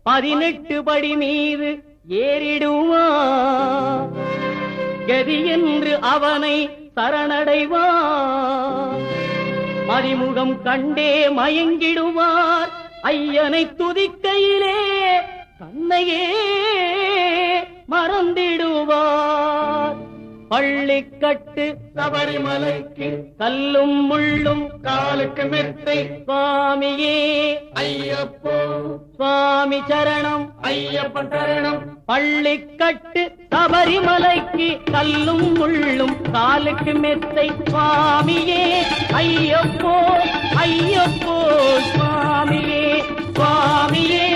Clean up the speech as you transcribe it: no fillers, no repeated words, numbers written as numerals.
18 படி மீது ஏறிடுவார். கதி என்று அவனை சரணடைவார். மதிமுகம் கண்டே மயங்கிடுவார். ஐயனை துதிக்கையிலே தன்னையே மறந்திடுவார். பள்ளிக்கட்டு சபரிமலைக்கு கல்லும் முள்ளும் காலுக்கு மெத்தை. சுவாமியே ஐயப்போ சுவாமி சரணம் ஐயப்பன் சரணம். பள்ளிக்கட்டு சபரிமலைக்கு கல்லும் முள்ளும் காலுக்கு மெத்தை. சுவாமியே ஐயப்போ ஐயப்போ சுவாமியே சுவாமியே